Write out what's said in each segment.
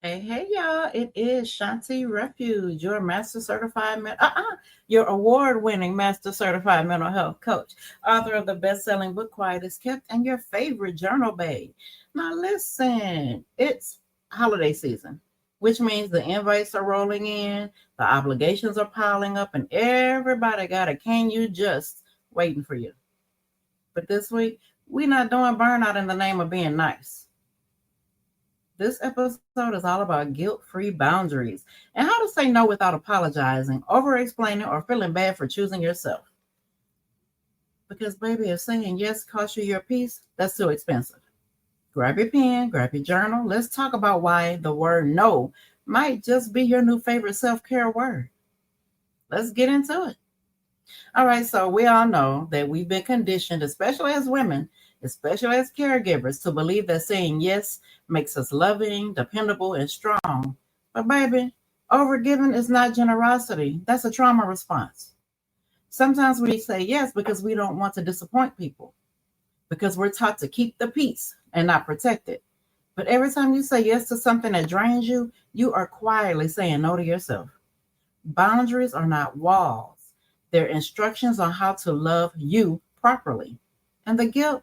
Hey, y'all. It is Shawnti Refuge, your master certified, your award winning master certified mental health coach, author of the best selling book, Quiet is Kept, and your favorite journal babe. Now, listen, it's holiday season, which means the invites are rolling in, the obligations are piling up, and everybody got a can you just waiting for you. But this week, we're not doing burnout in the name of being nice. This episode is all about guilt free boundaries and how to say no without apologizing, over explaining, or feeling bad for choosing yourself. Because, baby, if saying yes costs you your peace, that's too expensive. Grab your pen, grab your journal. Let's talk about why the word no might just be your new favorite self care word. Let's get into it. All right, so we all know that we've been conditioned, especially as women, especially as caregivers, to believe that saying yes makes us loving, dependable, and strong. But, baby, overgiving is not generosity. That's a trauma response. Sometimes we say yes because we don't want to disappoint people, because we're taught to keep the peace and not protect it. But every time you say yes to something that drains you, you are quietly saying no to yourself. Boundaries are not walls, they're instructions on how to love you properly. And the guilt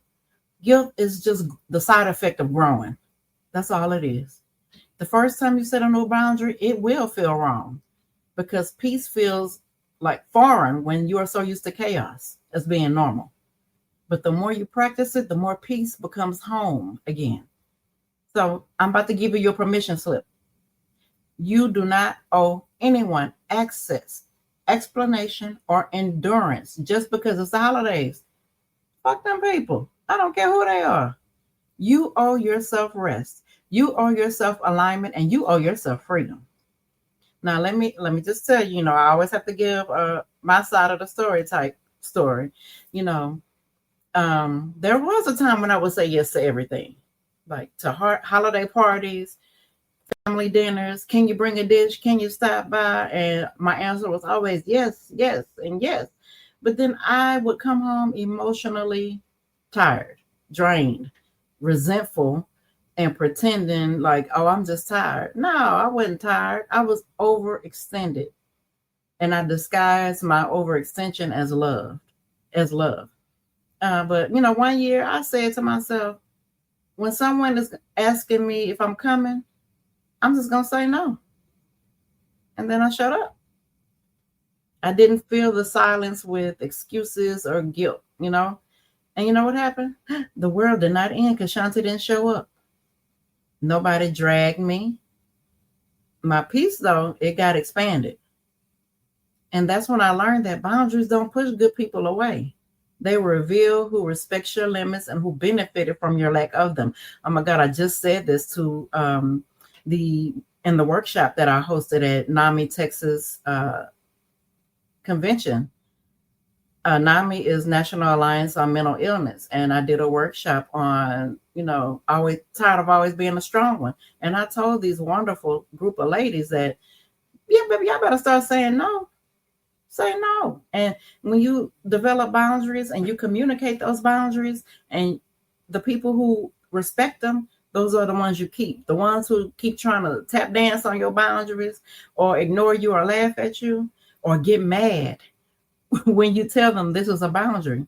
is just the side effect of growing. That's all it is. The first time you set a new boundary, it will feel wrong because peace feels like foreign when you are so used to chaos as being normal. But the more you practice it, the more peace becomes home again. So I'm about to give you your permission slip. You do not owe anyone access, explanation, or endurance just because it's the holidays. Fuck them people. I don't care who they are. You owe yourself rest. You owe yourself alignment, and you owe yourself freedom. Now, let me just tell you. I always have to give my side of the story type story. You know, there was a time when I would say yes to everything, like to holiday parties, family dinners. Can you bring a dish? Can you stop by? And my answer was always yes, yes, and yes. But then I would come home emotionally tired, drained, resentful, and pretending like, oh, I'm just tired. No, I wasn't tired. I was overextended. And I disguised my overextension as love. But, one year I said to myself, when someone is asking me if I'm coming, I'm just going to say no. And then I shut up. I didn't fill the silence with excuses or guilt. And you know what happened? The world did not end because Shawnti didn't show up. Nobody dragged me. My peace, though, it got expanded. And that's when I learned that boundaries don't push good people away. They reveal who respects your limits and who benefited from your lack of them. Oh my God, I just said this to in the workshop that I hosted at NAMI, Texas convention. NAMI is National Alliance on Mental Illness. And I did a workshop on, always tired of always being a strong one. And I told these wonderful group of ladies that, yeah, baby, y'all better start saying no. Say no. And when you develop boundaries and you communicate those boundaries, and the people who respect them, those are the ones you keep. The ones who keep trying to tap dance on your boundaries or ignore you or laugh at you or get mad when you tell them this is a boundary,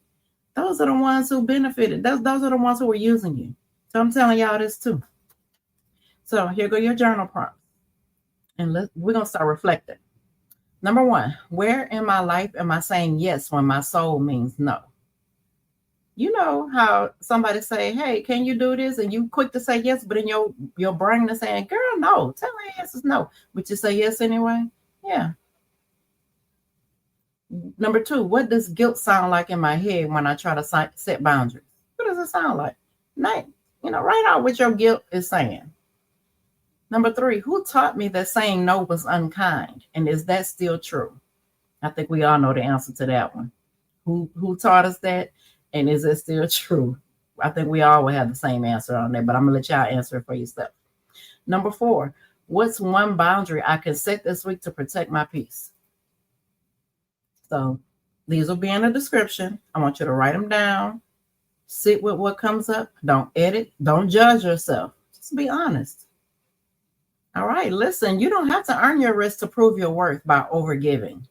those are the ones who benefited. Those are the ones who were using you. So I'm telling y'all this too. So here go your journal prompts. And we're going to start reflecting. Number 1, where in my life am I saying yes when my soul means no? You know how somebody say, hey, can you do this? And you quick to say yes, but in your brain is saying, girl, no, tell me yes is no. But you say yes anyway? Yeah. Number 2, what does guilt sound like in my head when I try to set boundaries? What does it sound like? Write out what your guilt is saying. Number 3, who taught me that saying no was unkind? And is that still true? I think we all know the answer to that one. Who taught us that? And is it still true? I think we all will have the same answer on that, but I'm going to let y'all answer it for yourself. Number 4, what's one boundary I can set this week to protect my peace? So these will be in the description. I want you to write them down. Sit with what comes up. Don't edit. Don't judge yourself. Just be honest. All right, listen, you don't have to earn your rest to prove your worth by overgiving.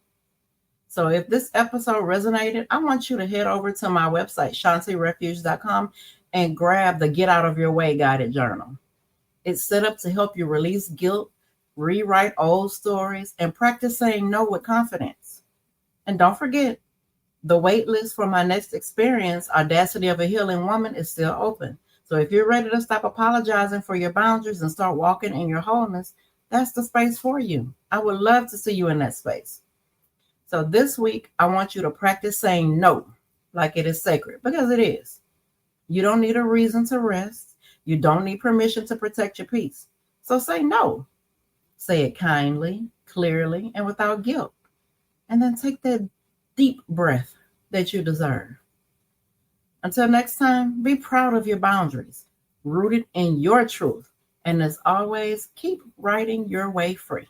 So if this episode resonated, I want you to head over to my website, ShawntiRefuge.com, and grab the Get Out of Your Way guided journal. It's set up to help you release guilt, rewrite old stories, and practice saying no with confidence. And don't forget, the waitlist for my next experience, Audacity of a Healing Woman, is still open. So if you're ready to stop apologizing for your boundaries and start walking in your wholeness, that's the space for you. I would love to see you in that space. So this week, I want you to practice saying no like it is sacred, because it is. You don't need a reason to rest. You don't need permission to protect your peace. So say no. Say it kindly, clearly, and without guilt. And then take that deep breath that you deserve. Until next time, be proud of your boundaries, rooted in your truth. And as always, keep writing your way free.